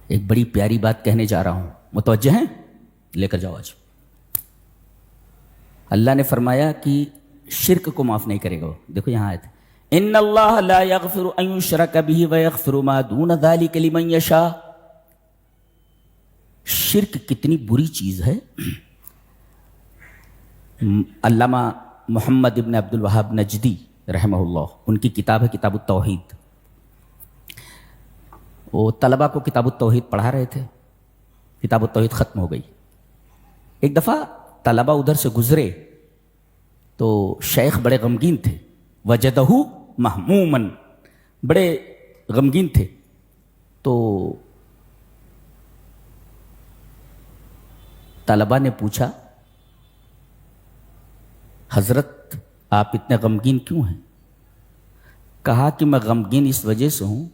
ایک بڑی پیاری بات کہنے جا رہا ہوں، متوجہ ہیں؟ لے کر جاؤ آج۔ اللہ نے فرمایا کہ شرک کو معاف نہیں کرے گا وہ۔ دیکھو یہاں آیت، ان اللہ لا یغفر ان یشرک بہ ویغفر ما دون ذلک لمن یشاء۔ شرک کتنی بری چیز ہے۔ علامہ محمد ابن عبد الوہاب نجدی رحمہ اللہ، ان کی کتاب ہے کتاب التوحید۔ وہ طلبہ کو کتاب التوحید پڑھا رہے تھے، کتاب التوحید ختم ہو گئی۔ ایک دفعہ طلبہ ادھر سے گزرے تو شیخ بڑے غمگین تھے، وجدہ مہمومن، بڑے غمگین تھے۔ تو طلبہ نے پوچھا، حضرت آپ اتنے غمگین کیوں ہیں؟ کہا کہ میں غمگین اس وجہ سے ہوں،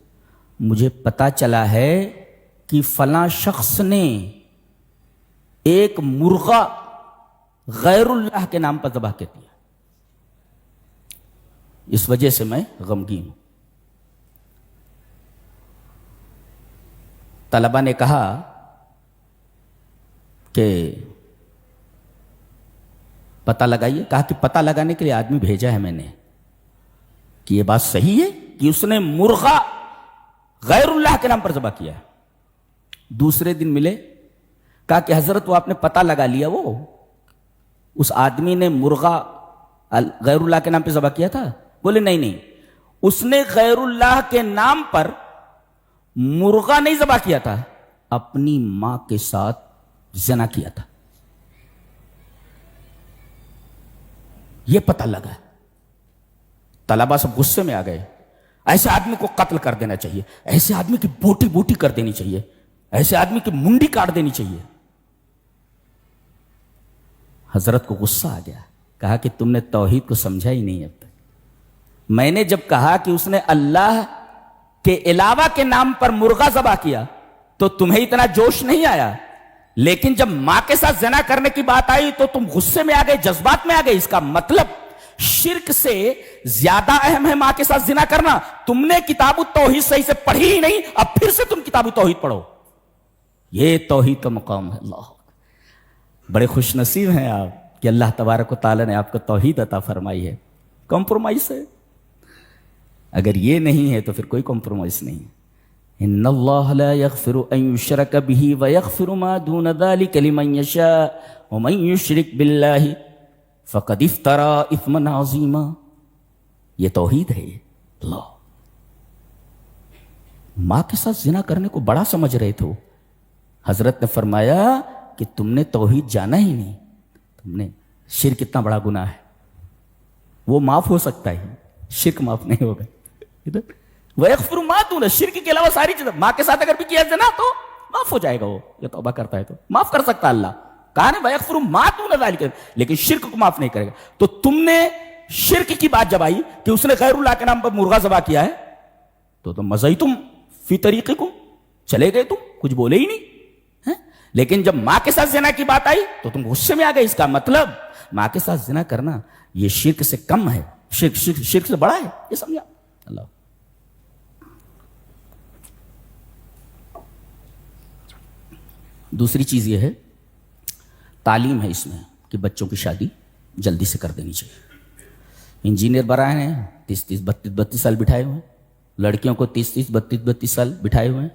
مجھے پتا چلا ہے کہ فلاں شخص نے ایک مرغا غیر اللہ کے نام پر ذبح کر دیا، اس وجہ سے میں غمگین ہوں۔ طلبہ نے کہا کہ پتہ لگائیے۔ کہا کہ پتہ لگانے کے لیے آدمی بھیجا ہے میں نے کہ یہ بات صحیح ہے کہ اس نے مرغا غیر اللہ کے نام پر ذبح کیا ہے۔ دوسرے دن ملے، کہا کہ حضرت وہ آپ نے پتہ لگا لیا، وہ اس آدمی نے مرغا غیر اللہ کے نام پہ ذبح کیا تھا؟ بولے نہیں، اس نے غیر اللہ کے نام پر مرغا نہیں ذبح کیا تھا، اپنی ماں کے ساتھ زنا کیا تھا، یہ پتہ لگا۔ طلبہ سب غصے میں آ گئے، ایسے آدمی کو قتل کر دینا چاہیے، ایسے آدمی کی بوٹی بوٹی کر دینی چاہیے، ایسے آدمی کی منڈی کاٹ دینی چاہیے۔ حضرت کو غصہ آ گیا، کہا کہ تم نے توحید کو سمجھا ہی نہیں اب تک۔ میں نے جب کہا کہ اس نے اللہ کے علاوہ کے نام پر مرغا ذبح کیا تو تمہیں اتنا جوش نہیں آیا، لیکن جب ماں کے ساتھ زنا کرنے کی بات آئی تو تم غصے میں آ گئے، جذبات میں آ گئے۔ اس کا مطلب شرک سے زیادہ اہم ہے ماں کے ساتھ زنا کرنا۔ تم نے کتاب التوحید صحیح سے پڑھی ہی نہیں، اب پھر سے تم کتاب التوحید پڑھو۔ یہ توحید کا مقام ہے۔ اللہ، بڑے خوش نصیب ہیں آپ کہ اللہ تبارک و تعالیٰ نے آپ کو توحید عطا فرمائی ہے۔ کمپرومائز ہے، اگر یہ نہیں ہے تو پھر کوئی کمپرومائز نہیں ہے۔ ان اللہ لا یغفر ان یشرک بہ ویغفر ما دون ذلک لمن یشاء ومن یشرک باللہ فقد افترى اثما عظیما۔ یہ توحید ہے۔ اللہ، ماں کے ساتھ زنا کرنے کو بڑا سمجھ رہے تھے، حضرت نے فرمایا کہ تم نے توحید جانا ہی نہیں، تم نے شرک اتنا بڑا گناہ ہے، وہ معاف ہو سکتا ہے، شرک معاف نہیں ہوگا۔ وَيَغْفِرُ مَا دُونَ، شرک کے علاوہ ساری چیزیں، ماں کے ساتھ اگر بھی کیا زنا تو معاف ہو جائے گا، وہ یہ توبہ کرتا ہے تو معاف کر سکتا اللہ۔ کہا نا وَيَغْفِرُ مَا دُونَ ذَلِكَ، لیکن شرک کو معاف نہیں کرے گا۔ تو تم نے شرک کی بات جب آئی کہ اس نے غیر اللہ کے نام پر مرغا ذبح کیا ہے تو تم مزیتم فی طریقکم، چلے گئے، تم کچھ بولے ہی نہیں۔ لیکن جب ماں کے ساتھ زنا کی بات آئی تو تم غصے میں آ گئے۔ اس کا مطلب ماں کے ساتھ زنا کرنا یہ شرک سے کم ہے، شرک سے بڑا ہے، یہ سمجھا؟ اللہ، دوسری چیز یہ ہے، تعلیم ہے اس میں کہ بچوں کی شادی جلدی سے کر دینی چاہیے۔ انجینئر بنائے ہیں 30 32 سال بٹھائے ہوئے ہیں، لڑکیوں کو 30 32 سال بٹھائے ہوئے ہیں۔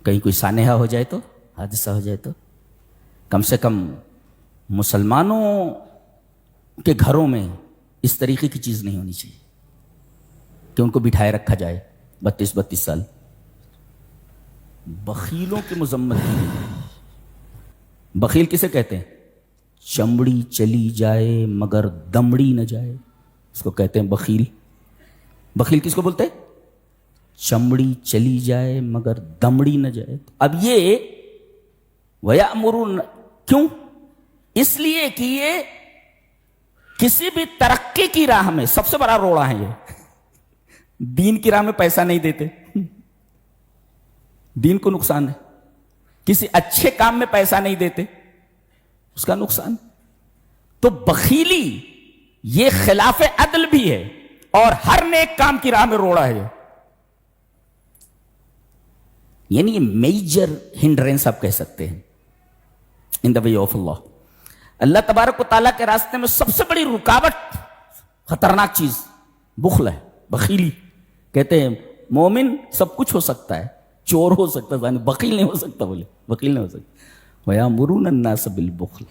کہیں کوئی سانحہ ہو جائے تو، حادثہ ہو جائے تو، کم سے کم مسلمانوں کے گھروں میں اس طریقے کی چیز نہیں ہونی چاہیے کہ ان کو بٹھائے رکھا جائے 32 سال۔ بخیلوں کی مذمت کی گئی۔ بخیل کسے کہتے ہیں؟ چمڑی چلی جائے مگر دمڑی نہ جائے، اس کو کہتے ہیں بخیل۔ بخیل کس کو بولتے ہیں؟ چمڑی چلی جائے مگر دمڑی نہ جائے۔ اب یہ وَيَأْمُرُونَ، کیوں؟ اس لیے کہ یہ کسی بھی ترقی کی راہ میں سب سے بڑا روڑا ہے۔ یہ دین کی راہ میں پیسہ نہیں دیتے، دین کو نقصان ہے۔ کسی اچھے کام میں پیسہ نہیں دیتے، اس کا نقصان۔ تو بخیلی یہ خلاف عدل بھی ہے اور ہر نیک کام کی راہ میں روڑا ہے۔ یعنی یہ میجر ہنڈرینس آپ کہہ سکتے ہیں ان دا وے آف اللہ. اللہ تبارک و تعالیٰ کے راستے میں سب سے بڑی رکاوٹ، خطرناک چیز بخل ہے، بخیلی. کہتے ہیں مومن سب کچھ ہو سکتا ہے، چور ہو سکتا ہے، بخیل نہیں ہو سکتا. بولے بخیل نہیں ہو سکتا. وَيَأْمُرُونَ النَّاسَ بِالْبُخْلِ.